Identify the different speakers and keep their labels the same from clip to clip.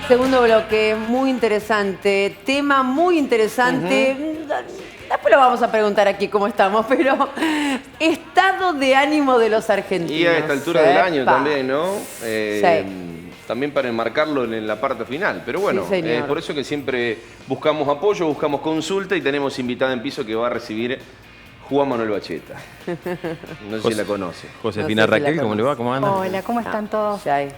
Speaker 1: Segundo bloque, muy interesante, tema muy interesante. Después lo vamos a preguntar aquí cómo estamos, pero estado de ánimo de los argentinos.
Speaker 2: Y a esta altura del año
Speaker 1: Epa.
Speaker 2: también, ¿no?
Speaker 1: Sí.
Speaker 2: También para enmarcarlo en la parte final. Pero bueno,
Speaker 1: Sí, señor.
Speaker 2: por eso que siempre buscamos apoyo, buscamos consulta y tenemos invitada en piso que va a recibir Juan Manuel Bacheta. No sé si la conoce.
Speaker 3: Josefina
Speaker 1: No sé si la
Speaker 3: Raquel, ¿cómo le va? ¿Cómo anda?
Speaker 4: Hola, ¿cómo están todos?
Speaker 1: Ya hay.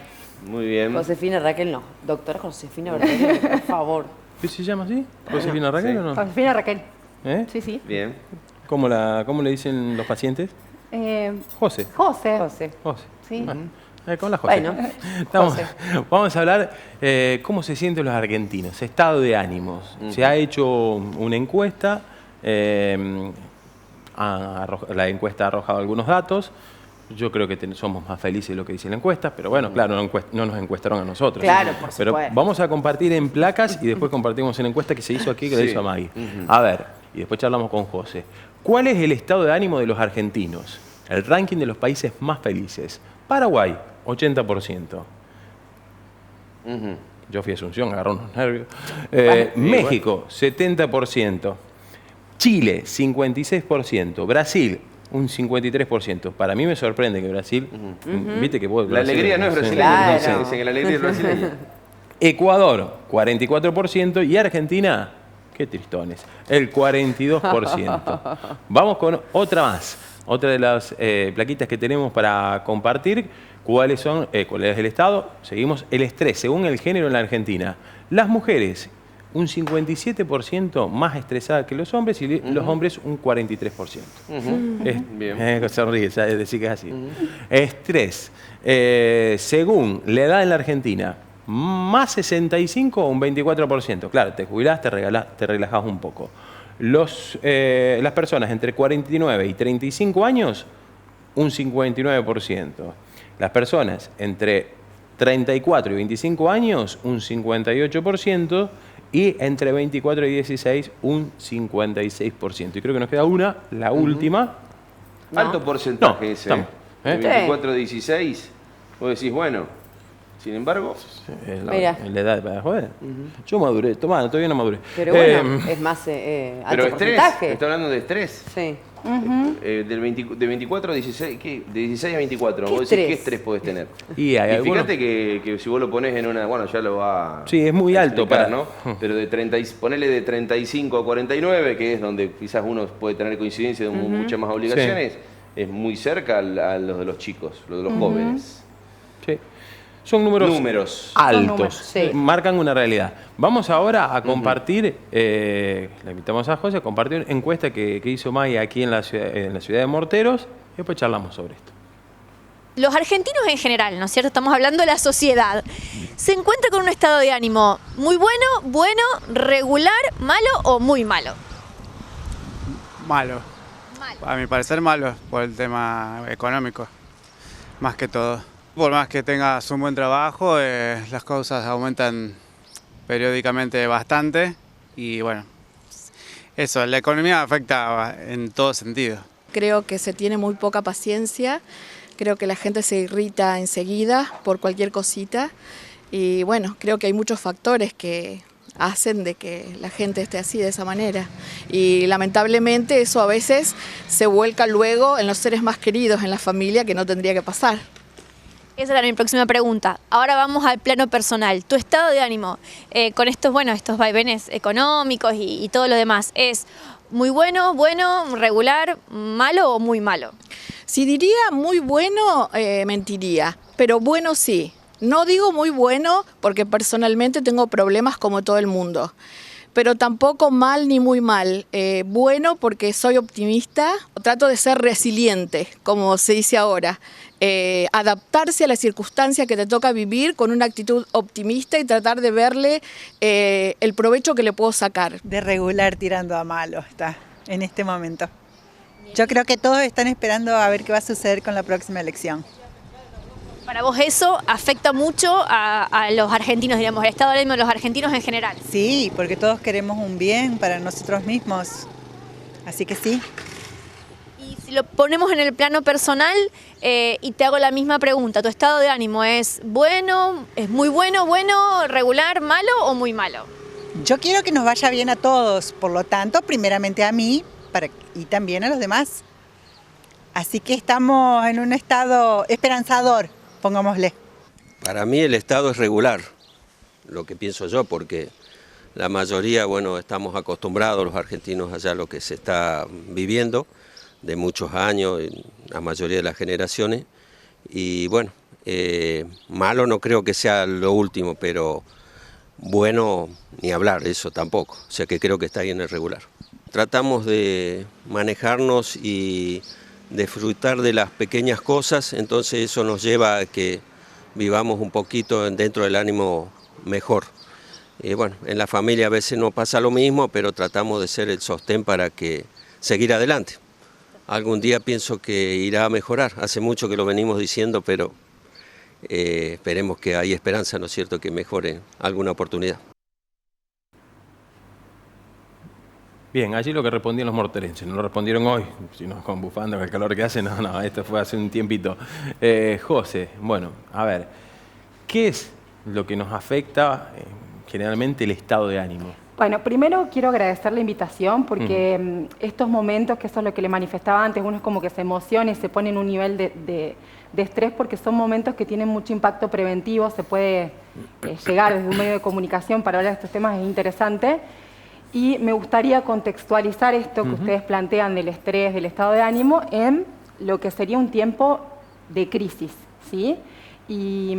Speaker 2: Muy bien.
Speaker 1: Josefina Raquel no. Doctora Josefina Raquel, por favor.
Speaker 3: ¿Qué se llama así? ¿Josefina Raquel
Speaker 2: sí.
Speaker 3: o no?
Speaker 4: Josefina Raquel.
Speaker 3: ¿Eh?
Speaker 4: Sí, sí.
Speaker 2: Bien.
Speaker 3: ¿Cómo le dicen los pacientes? José.
Speaker 4: José.
Speaker 1: José.
Speaker 3: José.
Speaker 4: Sí.
Speaker 3: Bueno, con la José.
Speaker 1: Bueno,
Speaker 3: Estamos-
Speaker 1: José.
Speaker 3: Vamos a hablar cómo se sienten los argentinos, estado de ánimos. Se ha hecho una encuesta, la encuesta ha arrojado algunos datos. Yo creo que somos más felices de lo que dice la encuesta, pero bueno, claro, no nos encuestaron a nosotros.
Speaker 1: Claro, por
Speaker 3: Pero
Speaker 1: supuesto.
Speaker 3: vamos a compartir en placas y después compartimos en la encuesta que se hizo aquí, que la
Speaker 2: Sí.
Speaker 3: hizo Maggie. A ver, y después charlamos con José. ¿Cuál es el estado de ánimo de los argentinos? El ranking de los países más felices. Paraguay, 80%. Yo fui a Asunción, agarró unos nervios. México, 70%. Chile, 56%. Brasil, un 53%. Para mí me sorprende que Brasil, viste que vos...
Speaker 2: La alegría no es brasileña.
Speaker 1: Claro.
Speaker 2: Dicen que la alegría es brasileña.
Speaker 3: Ecuador, 44%. Y Argentina, qué tristones, el 42%. Vamos con otra más. Otra de las plaquitas que tenemos para compartir. ¿Cuál es el estado? Seguimos el estrés, según el género en la Argentina. Las mujeres, un 57% más estresadas que los hombres y los hombres un 43%.
Speaker 2: Bien.
Speaker 3: Sonríe, es decir que es así. Estrés, según la edad en la Argentina, más 65 o un 24%. Claro, te jubilás, te relajás un poco. Las personas entre 49 y 35 años, un 59%. Las personas entre 34 y 25 años, un 58%. Y entre 24 y 16, un 56%. Y creo que nos queda la última.
Speaker 2: Alto porcentaje
Speaker 3: No,
Speaker 2: ese.
Speaker 3: estamos,
Speaker 2: De 24 a 16. Vos decís, bueno. Sin embargo,
Speaker 1: Mira.
Speaker 3: La edad para joder. Yo maduré, todavía no maduré.
Speaker 1: Pero bueno, es más alto
Speaker 2: pero estrés.
Speaker 1: porcentaje.
Speaker 2: Está hablando de estrés.
Speaker 1: Sí.
Speaker 2: De 24 a 16, ¿qué? De 16 a 24.
Speaker 1: ¿Qué
Speaker 2: Vos decís,
Speaker 1: estrés?
Speaker 2: ¿qué estrés podés tener?
Speaker 3: Y hay algunos-
Speaker 2: fíjate que si vos lo pones en una... Bueno, ya lo va
Speaker 3: Sí, es muy
Speaker 2: a
Speaker 3: alto
Speaker 2: explicar,
Speaker 3: para-
Speaker 2: ¿no? Pero ponele de 35 a 49, que es donde quizás uno puede tener coincidencia de muchas más obligaciones, es muy cerca a los de los chicos, los de los jóvenes.
Speaker 3: Sí. Son números
Speaker 2: Números.
Speaker 3: altos,
Speaker 4: números,
Speaker 1: sí.
Speaker 3: marcan una realidad. Vamos ahora a compartir, le invitamos a José a compartir una encuesta que hizo Maya aquí en la ciudad de Morteros y después charlamos sobre esto.
Speaker 5: Los argentinos en general, ¿no es cierto? Estamos hablando de la sociedad. Se encuentra con un estado de ánimo muy bueno, regular, malo o muy malo.
Speaker 6: Malo. A mi parecer malo por el tema económico, más que todo. Por más que tengas un buen trabajo, las cosas aumentan periódicamente bastante y bueno, eso, la economía afecta en todo sentido.
Speaker 7: Creo que se tiene muy poca paciencia, creo que la gente se irrita enseguida por cualquier cosita y bueno, creo que hay muchos factores que hacen de que la gente esté así, de esa manera. Y lamentablemente eso a veces se vuelca luego en los seres más queridos, en la familia, que no tendría que pasar.
Speaker 5: Esa era mi próxima pregunta. Ahora vamos al plano personal. Tu estado de ánimo con estos vaivenes económicos y todo lo demás, ¿es muy bueno, regular, malo o muy malo?
Speaker 7: Si diría muy bueno, mentiría, pero bueno sí. No digo muy bueno porque personalmente tengo problemas como todo el mundo, pero tampoco mal ni muy mal. Bueno porque soy optimista, trato de ser resiliente, como se dice ahora. Adaptarse a la circunstancia que te toca vivir con una actitud optimista y tratar de verle el provecho que le puedo sacar.
Speaker 8: De regular tirando a malo está en este momento. Yo creo que todos están esperando a ver qué va a suceder con la próxima elección.
Speaker 5: Para vos eso afecta mucho a los argentinos, digamos, el estado de ánimo de los argentinos en general.
Speaker 8: Sí, porque todos queremos un bien para nosotros mismos. Así que sí.
Speaker 5: Y Si lo ponemos en el plano personal y te hago la misma pregunta, ¿tu estado de ánimo es bueno, es muy bueno, regular, malo o muy malo?
Speaker 8: Yo quiero que nos vaya bien a todos, por lo tanto, primeramente a mí y también a los demás. Así que estamos en un estado esperanzador, pongámosle.
Speaker 4: Para mí el estado es regular, lo que pienso yo, porque la mayoría, bueno, estamos acostumbrados los argentinos allá a lo que se está viviendo de muchos años, en la mayoría de las generaciones, y bueno, malo no creo que sea lo último, pero bueno, ni hablar, eso tampoco, o sea que creo que está bien el regular. Tratamos de manejarnos y disfrutar de las pequeñas cosas, entonces eso nos lleva a que vivamos un poquito dentro del ánimo mejor. Y bueno, en la familia a veces no pasa lo mismo, pero tratamos de ser el sostén para que seguir adelante. Algún día pienso que irá a mejorar, hace mucho que lo venimos diciendo, pero esperemos que hay esperanza, ¿no es cierto?, que mejore alguna oportunidad.
Speaker 3: Bien, allí lo que respondían los morterenses, no lo respondieron hoy, sino con bufanda, con el calor que hace, no, esto fue hace un tiempito. José, bueno, a ver, ¿qué es lo que nos afecta generalmente el estado de ánimo?
Speaker 9: Bueno, primero quiero agradecer la invitación porque estos momentos, que eso es lo que le manifestaba antes, uno es como que se emociona y se pone en un nivel de estrés porque son momentos que tienen mucho impacto preventivo, se puede llegar desde un medio de comunicación para hablar de estos temas, es interesante. Y me gustaría contextualizar esto que ustedes plantean del estrés, del estado de ánimo, en lo que sería un tiempo de crisis, ¿sí? Y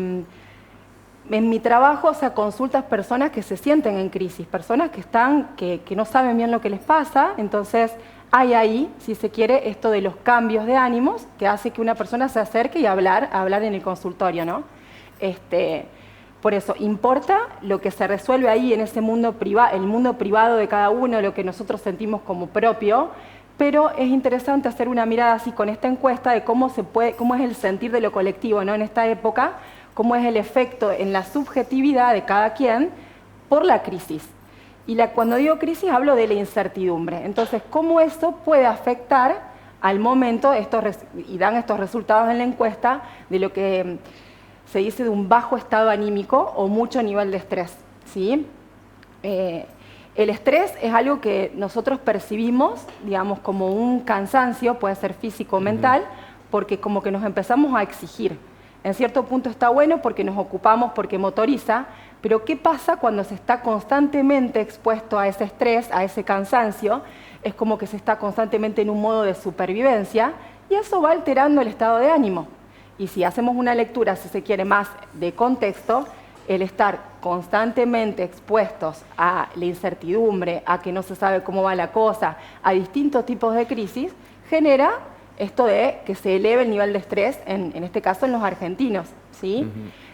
Speaker 9: en mi trabajo, o sea, consultas personas que se sienten en crisis, personas que no saben bien lo que les pasa, entonces hay ahí, si se quiere, esto de los cambios de ánimos que hace que una persona se acerque y hablar en el consultorio, ¿no? Por eso, importa lo que se resuelve ahí en ese mundo privado, el mundo privado de cada uno, lo que nosotros sentimos como propio, pero es interesante hacer una mirada así con esta encuesta de cómo es el sentir de lo colectivo, ¿no? En esta época, cómo es el efecto en la subjetividad de cada quien por la crisis. Y cuando digo crisis hablo de la incertidumbre. Entonces, cómo eso puede afectar al momento, y dan estos resultados en la encuesta, de lo que se dice de un bajo estado anímico o mucho nivel de estrés, ¿sí? El estrés es algo que nosotros percibimos, digamos, como un cansancio, puede ser físico o mental, porque como que nos empezamos a exigir. En cierto punto está bueno porque nos ocupamos, porque motoriza, pero ¿qué pasa cuando se está constantemente expuesto a ese estrés, a ese cansancio? Es como que se está constantemente en un modo de supervivencia y eso va alterando el estado de ánimo. Y si hacemos una lectura, si se quiere, más de contexto, el estar constantemente expuestos a la incertidumbre, a que no se sabe cómo va la cosa, a distintos tipos de crisis, genera esto de que se eleve el nivel de estrés, en este caso en los argentinos, ¿sí?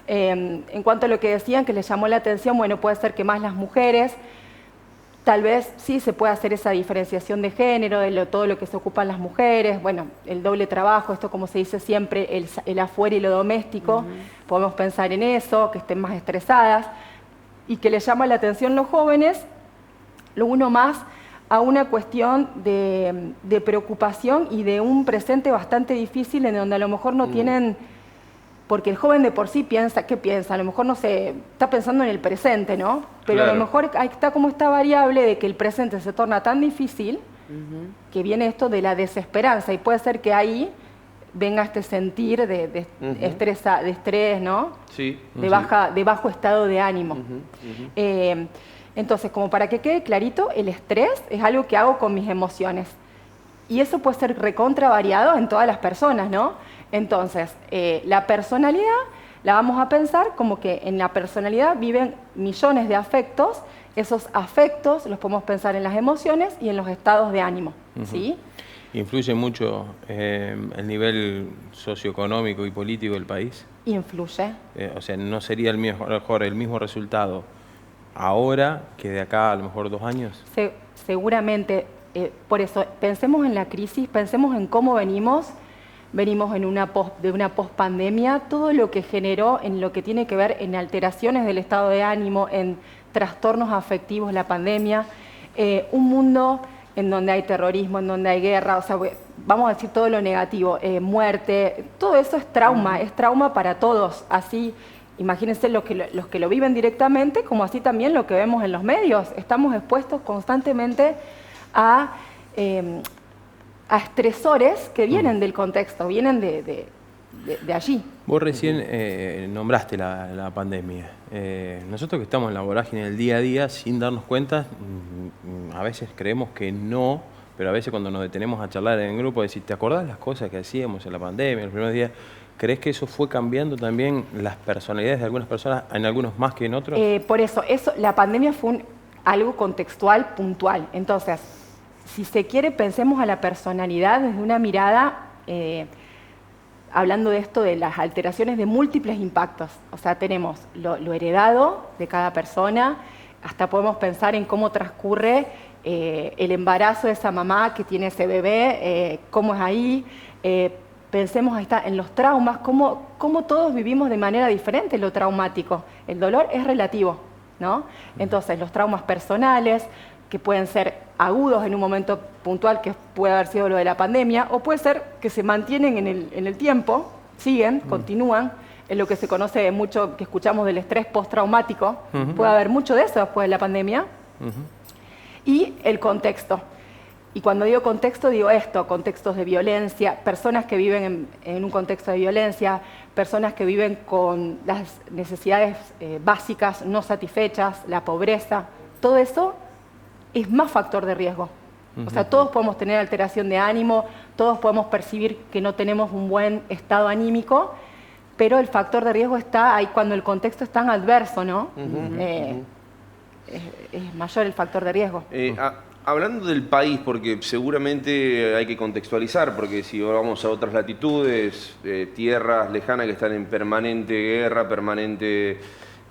Speaker 9: En cuanto a lo que decían, que les llamó la atención, bueno, puede ser que más las mujeres, tal vez sí se puede hacer esa diferenciación de género, de todo lo que se ocupan las mujeres, bueno, el doble trabajo, esto como se dice siempre, el afuera y lo doméstico, podemos pensar en eso, que estén más estresadas, y que les llama la atención los jóvenes, lo uno más a una cuestión de preocupación y de un presente bastante difícil en donde a lo mejor no tienen, porque el joven de por sí piensa, ¿qué piensa? A lo mejor no sé, está pensando en el presente, ¿no? Pero claro, a lo mejor ahí está como esta variable de que el presente se torna tan difícil que viene esto de la desesperanza y puede ser que ahí venga este sentir de estrés, ¿no?
Speaker 2: Sí.
Speaker 9: De bajo estado de ánimo. Entonces, como para que quede clarito, el estrés es algo que hago con mis emociones. Y eso puede ser recontra variado en todas las personas, ¿no? Entonces, la personalidad la vamos a pensar como que en la personalidad viven millones de afectos. Esos afectos los podemos pensar en las emociones y en los estados de ánimo, ¿sí?
Speaker 3: ¿Influye mucho el nivel socioeconómico y político del país?
Speaker 9: Influye.
Speaker 3: O sea, ¿no sería el mismo resultado ahora que de acá a lo mejor 2 años?
Speaker 9: Seguramente. Por eso, pensemos en la crisis, pensemos en cómo venimos en de una pospandemia, todo lo que generó en lo que tiene que ver en alteraciones del estado de ánimo, en trastornos afectivos la pandemia, un mundo en donde hay terrorismo, en donde hay guerra, o sea, vamos a decir todo lo negativo, muerte, todo eso es trauma para todos. Así, imagínense los que lo viven directamente, como así también lo que vemos en los medios. Estamos expuestos constantemente a estresores que vienen del contexto, vienen de allí.
Speaker 3: Vos recién nombraste la pandemia. Nosotros que estamos en la vorágine del día a día, sin darnos cuenta, a veces creemos que no, pero a veces cuando nos detenemos a charlar en el grupo, decir, ¿te acordás las cosas que hacíamos en la pandemia, en los primeros días? ¿Crees que eso fue cambiando también las personalidades de algunas personas, en algunos más que en otros?
Speaker 9: Por eso, la pandemia fue algo contextual, puntual. Entonces, si se quiere, pensemos a la personalidad desde una mirada, hablando de esto de las alteraciones de múltiples impactos. O sea, tenemos lo heredado de cada persona, hasta podemos pensar en cómo transcurre el embarazo de esa mamá que tiene ese bebé, cómo es ahí. Pensemos ahí está, en los traumas, cómo todos vivimos de manera diferente lo traumático. El dolor es relativo, ¿no? Entonces, los traumas personales, que pueden ser agudos en un momento puntual, que puede haber sido lo de la pandemia, o puede ser que se mantienen en el tiempo, siguen, continúan, en lo que se conoce mucho, que escuchamos del estrés postraumático. Puede haber mucho de eso después de la pandemia. Y el contexto. Y cuando digo contexto, digo esto, contextos de violencia, personas que viven en un contexto de violencia, personas que viven con las necesidades básicas no satisfechas, la pobreza, todo eso es más factor de riesgo. O sea, todos podemos tener alteración de ánimo, todos podemos percibir que no tenemos un buen estado anímico, pero el factor de riesgo está ahí cuando el contexto es tan adverso, ¿no? Es mayor el factor de riesgo.
Speaker 2: Hablando del país, porque seguramente hay que contextualizar, porque si vamos a otras latitudes, tierras lejanas que están en permanente guerra, permanente...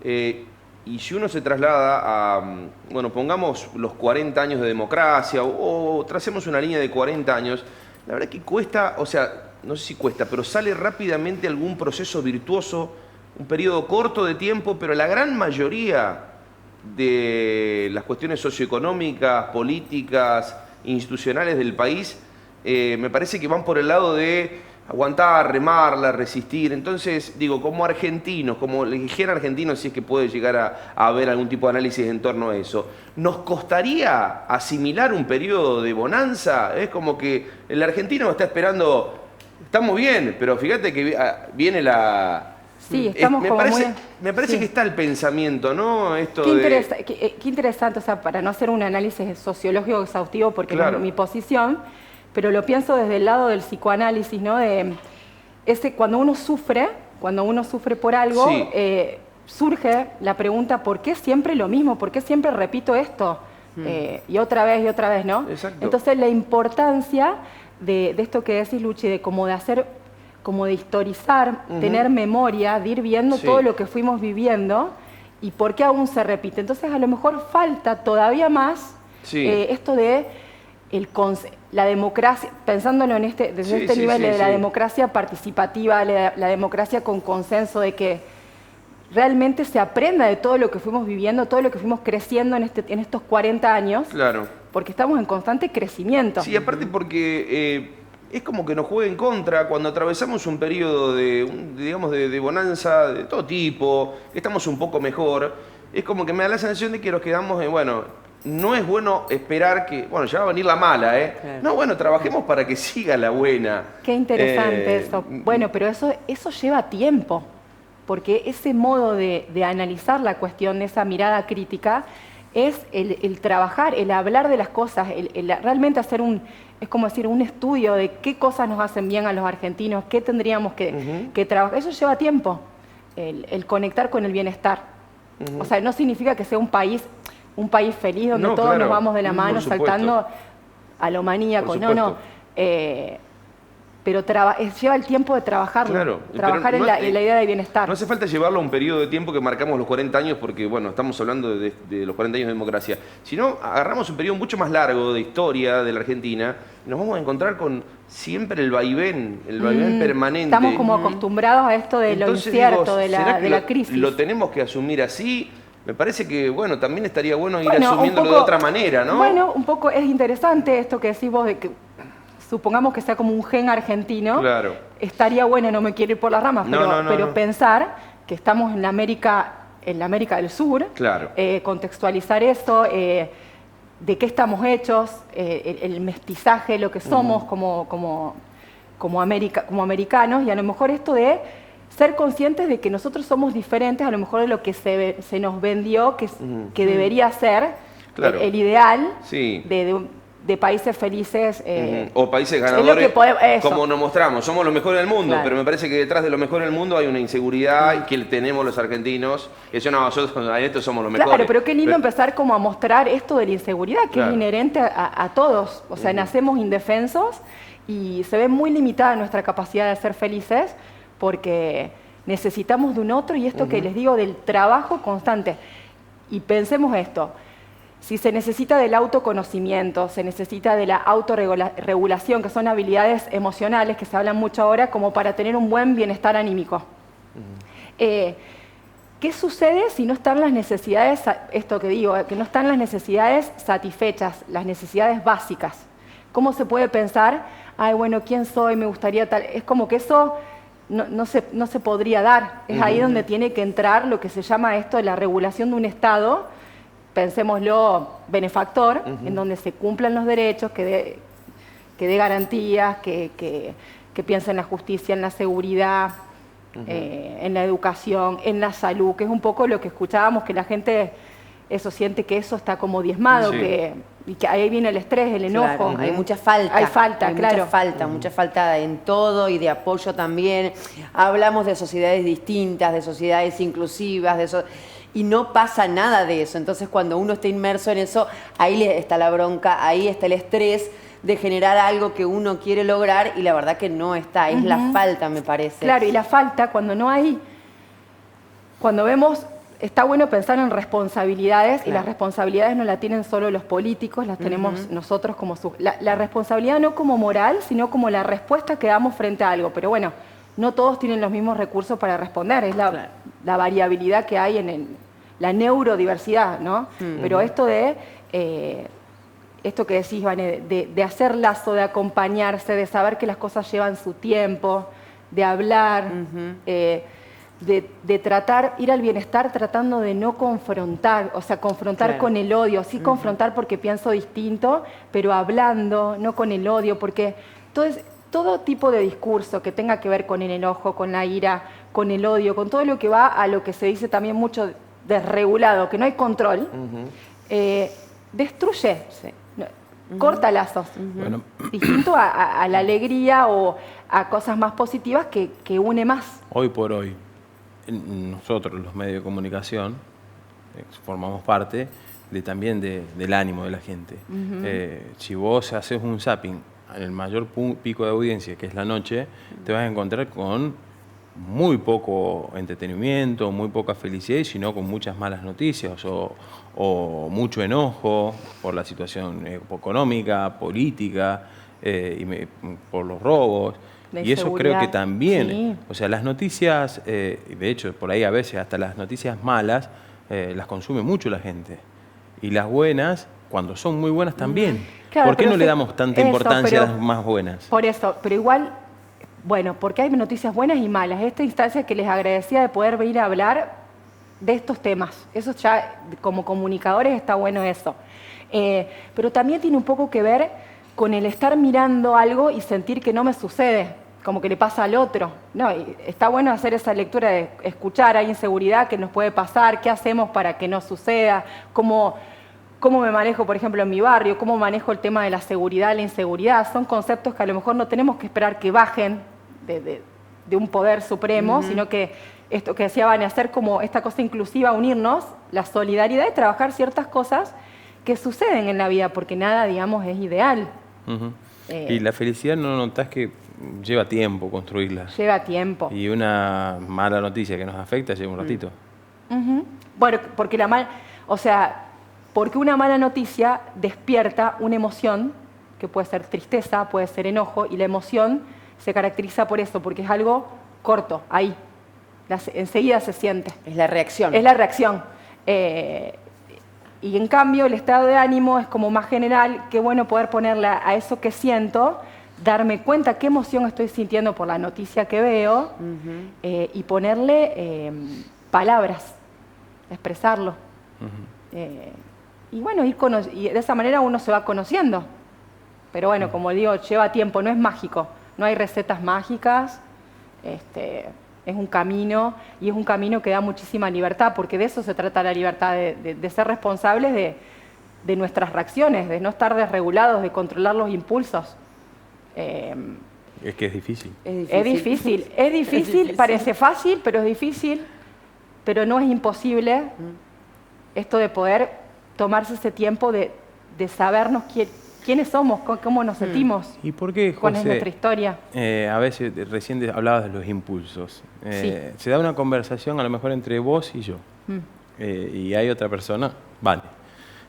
Speaker 2: y si uno se traslada a, bueno, pongamos los 40 años de democracia o tracemos una línea de 40 años, la verdad que cuesta, o sea, no sé si cuesta, pero sale rápidamente algún proceso virtuoso, un periodo corto de tiempo, pero la gran mayoría de las cuestiones socioeconómicas, políticas, institucionales del país, me parece que van por el lado de aguantar, remarla, resistir. Entonces, digo, como argentinos, como le dijera argentinos, si es que puede llegar a haber algún tipo de análisis en torno a eso, ¿nos costaría asimilar un periodo de bonanza? Es como que el argentino está esperando, estamos bien, pero fíjate que viene la...
Speaker 9: Sí, estamos
Speaker 2: me
Speaker 9: como
Speaker 2: parece,
Speaker 9: muy...
Speaker 2: me parece
Speaker 9: sí.
Speaker 2: que está el pensamiento, ¿no? Esto
Speaker 9: Qué interesante, o sea, para no hacer un análisis sociológico exhaustivo, porque no es mi posición, pero lo pienso desde el lado del psicoanálisis, ¿no? De cuando uno sufre por algo,
Speaker 2: sí.
Speaker 9: Surge la pregunta, ¿por qué siempre lo mismo? ¿Por qué siempre repito esto? Y otra vez, ¿no?
Speaker 2: Exacto.
Speaker 9: Entonces, la importancia de esto que decís, Luchi, de de historizar, tener memoria, de ir viendo todo lo que fuimos viviendo y por qué aún se repite. Entonces, a lo mejor falta todavía más esto de la democracia, pensándolo desde este nivel de la democracia participativa, la democracia con consenso, de que realmente se aprenda de todo lo que fuimos viviendo, todo lo que fuimos creciendo en estos 40 años.
Speaker 2: Claro.
Speaker 9: Porque estamos en constante crecimiento.
Speaker 2: Sí, aparte porque es como que nos juega en contra cuando atravesamos un periodo de bonanza de todo tipo, que estamos un poco mejor. Es como que me da la sensación de que nos quedamos no es bueno esperar que, ya va a venir la mala, ¿eh? Claro. No, bueno, trabajemos para que siga la buena.
Speaker 9: Qué interesante eso. Bueno, pero eso lleva tiempo, porque ese modo de analizar la cuestión, esa mirada crítica, es el trabajar, el hablar de las cosas, el realmente hacer es como decir, un estudio de qué cosas nos hacen bien a los argentinos, qué tendríamos que trabajar. Eso lleva tiempo, el conectar con el bienestar. O sea, no significa que sea un país feliz donde todos nos vamos de la mano saltando a lo maníaco. Pero lleva el tiempo de trabajarlo, trabajar en la idea de bienestar.
Speaker 2: No hace falta llevarlo a un periodo de tiempo que marcamos los 40 años, porque estamos hablando de los 40 años de democracia. Si no, agarramos un periodo mucho más largo de historia de la Argentina, y nos vamos a encontrar con siempre el vaivén permanente.
Speaker 9: Estamos como acostumbrados a esto de lo incierto, de la crisis.
Speaker 2: ¿Lo tenemos que asumir así? Me parece que, bueno, también estaría bueno ir
Speaker 9: Bueno,
Speaker 2: asumiéndolo de otra manera, ¿no?
Speaker 9: Bueno, un poco es interesante esto que decís vos de que supongamos que sea como un gen argentino.
Speaker 2: Claro.
Speaker 9: Estaría bueno, no me quiero ir por las ramas,
Speaker 2: No,
Speaker 9: pero
Speaker 2: no.
Speaker 9: pensar que estamos en la América del Sur,
Speaker 2: Claro.
Speaker 9: Contextualizar eso, de qué estamos hechos, el mestizaje, lo que somos como americanos, y a lo mejor esto de ser conscientes de que nosotros somos diferentes a lo mejor de lo que se nos vendió que debería ser
Speaker 2: Claro.
Speaker 9: el ideal
Speaker 2: Sí.
Speaker 9: de países felices.
Speaker 2: O países
Speaker 9: es lo
Speaker 2: ganadores,
Speaker 9: que eso.
Speaker 2: como nos mostramos. Somos los mejores del mundo,
Speaker 9: Claro.
Speaker 2: pero me parece que detrás de lo mejor del mundo hay una inseguridad que tenemos los argentinos. Que yo, no, nosotros en esto somos los mejores.
Speaker 9: Claro, pero qué lindo empezar como a mostrar esto de la inseguridad, que
Speaker 2: Claro.
Speaker 9: es inherente a todos. O sea, nacemos indefensos y se ve muy limitada nuestra capacidad de ser felices porque necesitamos de un otro, y esto que les digo del trabajo constante. Y pensemos esto, si se necesita del autoconocimiento, se necesita de la autorregulación, que son habilidades emocionales que se hablan mucho ahora, como para tener un buen bienestar anímico. ¿Qué sucede si no están las necesidades, esto que digo, que no están las necesidades satisfechas, las necesidades básicas? ¿Cómo se puede pensar, ay, bueno, ¿quién soy? Me gustaría tal. Es como que eso no se podría dar. Es ahí donde tiene que entrar lo que se llama esto de la regulación de un Estado, pensémoslo benefactor, en donde se cumplan los derechos, que dé garantías, que piense en la justicia, en la seguridad, en la educación, en la salud, que es un poco lo que escuchábamos, que la gente siente que eso está como diezmado,
Speaker 2: Sí.
Speaker 9: y que ahí viene el estrés, el enojo.
Speaker 1: Claro, hay mucha falta.
Speaker 9: Hay falta, claro.
Speaker 1: Mucha falta en todo y de apoyo también. Hablamos de sociedades distintas, de sociedades inclusivas, y no pasa nada de eso. Entonces, cuando uno está inmerso en eso, ahí está la bronca, ahí está el estrés de generar algo que uno quiere lograr y la verdad que no está. Es la falta, me parece.
Speaker 9: Claro, y la falta cuando no hay, cuando vemos, está bueno pensar en responsabilidades, y las responsabilidades no la tienen solo los políticos, las tenemos nosotros como la responsabilidad no como moral, sino como la respuesta que damos frente a algo. Pero bueno, no todos tienen los mismos recursos para responder, es la variabilidad que hay en la neurodiversidad, ¿no? Pero esto esto que decís, Vane, de hacer lazo, de acompañarse, de saber que las cosas llevan su tiempo, de hablar, de tratar, ir al bienestar tratando de no confrontar, o sea, confrontar con el odio, sí confrontar porque pienso distinto, pero hablando, no con el odio, porque todo tipo de discurso que tenga que ver con el enojo, con la ira, con el odio, con todo lo que va a lo que se dice también mucho desregulado, que no hay control, destruye, corta lazos.
Speaker 3: Bueno.
Speaker 9: Distinto a la alegría o a cosas más positivas que une más.
Speaker 3: Hoy por hoy, nosotros los medios de comunicación formamos parte también del ánimo de la gente. Si vos haces un zapping en el mayor pico de audiencia, que es la noche, te vas a encontrar con muy poco entretenimiento, muy poca felicidad, sino con muchas malas noticias o mucho enojo por la situación económica, política, por los robos. Y eso creo que también, o sea, las noticias, de hecho, por ahí a veces hasta las noticias malas las consume mucho la gente. Y las buenas, cuando son muy buenas también.
Speaker 9: Claro,
Speaker 3: ¿Por qué no le damos tanta importancia a las más buenas?
Speaker 9: Por eso, pero igual, bueno, porque hay noticias buenas y malas. Esta instancia que les agradecía de poder venir a hablar de estos temas. Eso ya, como comunicadores, está bueno eso. Pero también tiene un poco que ver con el estar mirando algo y sentir que no me sucede, como que le pasa al otro. No, y está bueno hacer esa lectura de escuchar, hay inseguridad, qué nos puede pasar, qué hacemos para que no suceda, cómo me manejo, por ejemplo, en mi barrio, cómo manejo el tema de la seguridad, la inseguridad. Son conceptos que a lo mejor no tenemos que esperar que bajen de un poder supremo, sino que esto que decía Vane, hacer como esta cosa inclusiva, unirnos, la solidaridad y trabajar ciertas cosas que suceden en la vida, porque nada, digamos, es ideal.
Speaker 3: Y la felicidad, ¿no notás que lleva tiempo construirla?
Speaker 9: Lleva tiempo.
Speaker 3: Y una mala noticia que nos afecta lleva un ratito.
Speaker 9: Bueno, porque porque una mala noticia despierta una emoción, que puede ser tristeza, puede ser enojo, y la emoción se caracteriza por eso, porque es algo corto, ahí. Enseguida se siente.
Speaker 1: Es la reacción.
Speaker 9: Es la reacción. Y en cambio el estado de ánimo es como más general, qué bueno poder ponerle a eso que siento, darme cuenta qué emoción estoy sintiendo por la noticia que veo y ponerle palabras, expresarlo. Y bueno, y de esa manera uno se va conociendo. Pero bueno, como digo, lleva tiempo, no es mágico, no hay recetas mágicas, es un camino, y es un camino que da muchísima libertad, porque de eso se trata la libertad, de ser responsables de nuestras reacciones, de no estar desregulados, de controlar los impulsos.
Speaker 3: Es que es difícil.
Speaker 9: Es difícil, parece fácil, pero es difícil, pero no es imposible esto de poder tomarse ese tiempo de sabernos quiénes somos, cómo nos sentimos.
Speaker 3: ¿Y por qué, José,
Speaker 9: cuál es nuestra historia?
Speaker 3: A veces, recién hablabas de los impulsos.
Speaker 9: Sí.
Speaker 3: Se da una conversación a lo mejor entre vos y yo. Y hay otra persona, vale.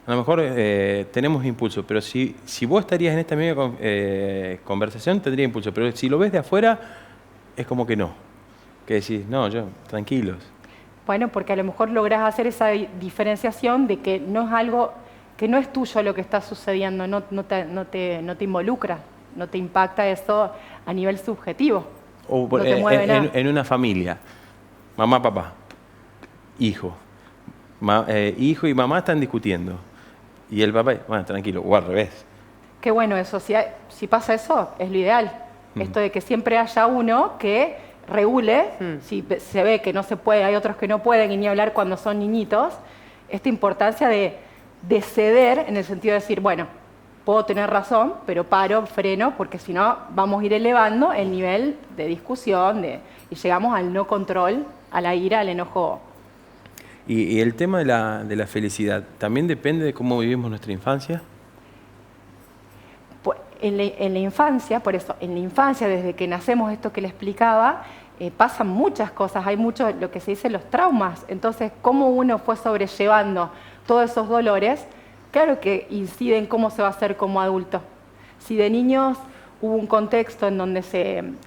Speaker 3: A lo mejor tenemos impulso, pero si vos estarías en esta misma conversación, tendría impulso. Pero si lo ves de afuera, es como que no. Que decís, no, tranquilos.
Speaker 9: Bueno, porque a lo mejor lográs hacer esa diferenciación de que no es algo, que no es tuyo lo que está sucediendo, no te involucra, no te impacta eso a nivel subjetivo.
Speaker 3: O
Speaker 9: no te mueve nada.
Speaker 3: En una familia, mamá, papá, hijo. Hijo y mamá están discutiendo. Y el papá, bueno, tranquilo, o al revés.
Speaker 9: Qué bueno eso, si pasa eso, es lo ideal. Esto de que siempre haya uno que regule, si se ve que no se puede, hay otros que no pueden, y ni hablar cuando son niñitos, esta importancia de ceder en el sentido de decir, bueno, puedo tener razón, pero paro, freno, porque si no vamos a ir elevando el nivel de discusión y llegamos al no control, a la ira, al enojo.
Speaker 3: Y el tema de la felicidad, ¿también depende de cómo vivimos nuestra infancia?
Speaker 9: En la infancia, por eso, en la infancia, desde que nacemos, esto que le explicaba, pasan muchas cosas, hay mucho, lo que se dice, los traumas. Entonces, cómo uno fue sobrellevando todos esos dolores, claro que incide en cómo se va a hacer como adulto. Si de niños hubo un contexto en donde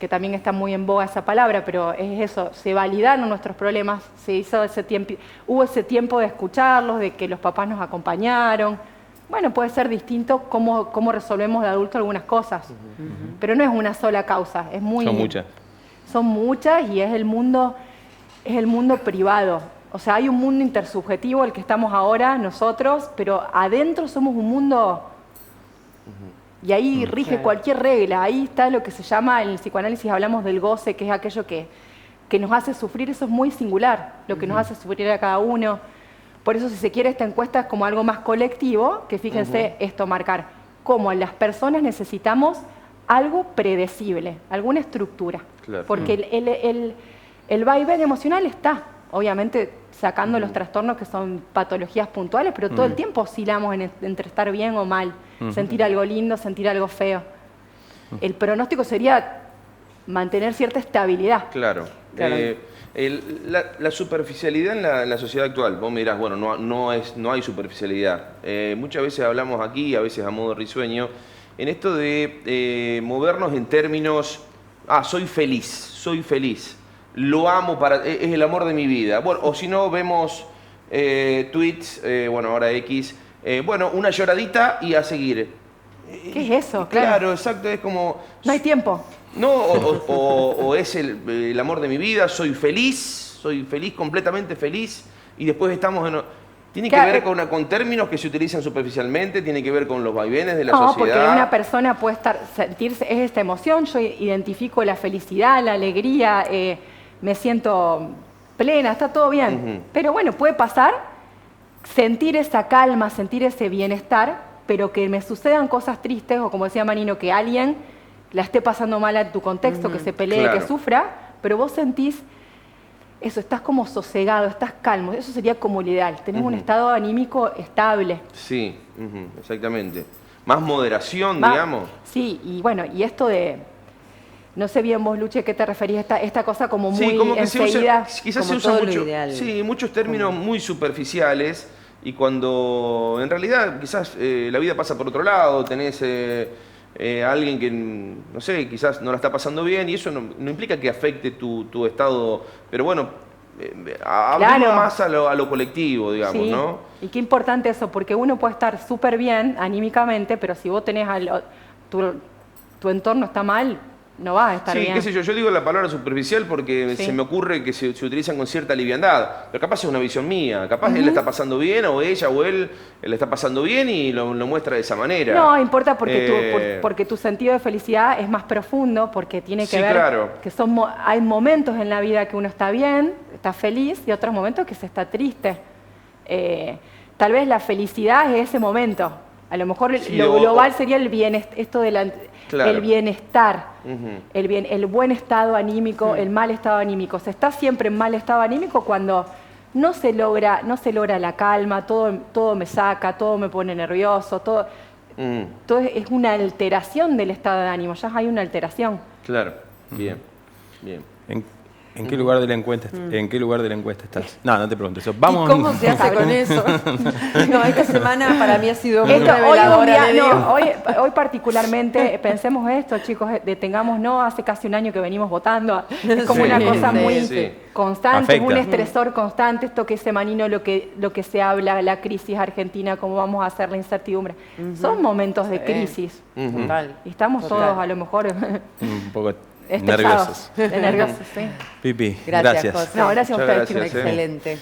Speaker 9: que también está muy en boga esa palabra, pero es eso, se validaron nuestros problemas, se hizo hubo ese tiempo de escucharlos, de que los papás nos acompañaron. Bueno, puede ser distinto cómo resolvemos de adulto algunas cosas, pero no es una sola causa, es muy...
Speaker 3: Son muchas.
Speaker 9: Son muchas y es el mundo privado. O sea, hay un mundo intersubjetivo, el que estamos ahora nosotros, pero adentro somos un mundo... Y ahí rige cualquier regla, ahí está lo que se llama, en el psicoanálisis hablamos del goce, que es aquello que nos hace sufrir, eso es muy singular, lo que nos hace sufrir a cada uno. Por eso, si se quiere, esta encuesta es como algo más colectivo, que fíjense esto, marcar cómo las personas necesitamos algo predecible, alguna estructura. Claro. Porque el vaivén emocional está, obviamente, sacando los trastornos que son patologías puntuales, pero todo el tiempo oscilamos entre estar bien o mal, sentir algo lindo, sentir algo feo. El pronóstico sería mantener cierta estabilidad.
Speaker 2: Claro. La superficialidad en la sociedad actual, vos me dirás, bueno, no hay superficialidad. Muchas veces hablamos aquí, a veces a modo risueño, en esto de movernos en términos, soy feliz, lo amo, es el amor de mi vida. Bueno, o si no, vemos tweets, ahora X, una lloradita y a seguir.
Speaker 9: ¿Qué es eso?
Speaker 2: Claro, exacto, es como...
Speaker 9: No hay tiempo.
Speaker 2: No, o es el amor de mi vida, soy feliz, completamente feliz, y después estamos en... Tiene que ver con términos que se utilizan superficialmente, tiene que ver con los vaivenes de la sociedad.
Speaker 9: No, porque una persona puede sentirse, es esta emoción, yo identifico la felicidad, la alegría, me siento plena, está todo bien. Pero bueno, puede pasar, sentir esa calma, sentir ese bienestar, pero que me sucedan cosas tristes, o como decía Manino, que alguien la esté pasando mal en tu contexto, que se pelee, que sufra, pero vos sentís eso, estás como sosegado, estás calmo, eso sería como lo ideal, tenés un estado anímico estable.
Speaker 2: Sí, exactamente. Más moderación, digamos.
Speaker 9: Sí, y bueno, y esto de, no sé bien vos, Luche, ¿qué te referís? Esta cosa como muy
Speaker 2: como que
Speaker 9: enseguida.
Speaker 2: Quizás se usa mucho, muchos términos muy superficiales, y cuando en realidad quizás la vida pasa por otro lado, tenés... alguien que, no sé, quizás no la está pasando bien, y eso no implica que afecte tu estado, pero bueno, hablemos más a lo colectivo, digamos,
Speaker 9: Sí.
Speaker 2: ¿no?
Speaker 9: Y qué importante eso, porque uno puede estar súper bien anímicamente, pero si vos tenés tu entorno está mal, no vas a estar
Speaker 2: Sí,
Speaker 9: bien.
Speaker 2: qué sé yo digo la palabra superficial porque
Speaker 9: Sí.
Speaker 2: se me ocurre que se utilizan con cierta liviandad, pero capaz es una visión mía, capaz él le está pasando bien o ella o él le está pasando bien y lo muestra de esa manera.
Speaker 9: No, importa porque tu sentido de felicidad es más profundo, porque tiene que
Speaker 2: Sí,
Speaker 9: ver
Speaker 2: claro.
Speaker 9: que hay momentos en la vida que uno está bien, está feliz, y otros momentos que se está triste. Tal vez la felicidad es ese momento. A lo mejor
Speaker 2: Sí,
Speaker 9: lo global sería el bienestar,
Speaker 2: Claro.
Speaker 9: el bienestar,
Speaker 2: Ujú.
Speaker 9: el buen estado anímico, el mal estado anímico. Se está siempre en mal estado anímico cuando no se logra la calma, todo me saca, todo me pone nervioso, todo es una alteración del estado de ánimo, ya hay una alteración.
Speaker 2: Claro, bien, bien.
Speaker 3: ¿En qué lugar de la encuesta estás? No te pregunto eso. Vamos.
Speaker 1: ¿Y cómo se hace con eso? No, esta semana para mí ha sido muy
Speaker 9: Esto, hoy,
Speaker 1: reveladora, le digo.
Speaker 9: hoy particularmente, pensemos esto, chicos, detengámonos, hace casi un año que venimos votando, es como
Speaker 2: Sí,
Speaker 9: una cosa
Speaker 2: sí,
Speaker 9: muy
Speaker 2: sí.
Speaker 9: constante,
Speaker 3: Afecta.
Speaker 9: un estresor constante, esto que semanino lo que se habla, la crisis argentina, cómo vamos a hacer la incertidumbre. Son momentos de crisis.
Speaker 2: Ujú.
Speaker 1: Total.
Speaker 9: Y estamos
Speaker 1: Total.
Speaker 9: todos a lo mejor
Speaker 3: Un poco
Speaker 9: estresados,
Speaker 3: nerviosos.
Speaker 9: nerviosos, sí.
Speaker 3: Pipi,
Speaker 1: Gracias,
Speaker 3: gracias.
Speaker 1: José.
Speaker 9: No, gracias a
Speaker 2: Muchas
Speaker 9: ustedes, chicos.
Speaker 2: gracias,
Speaker 1: Excelente.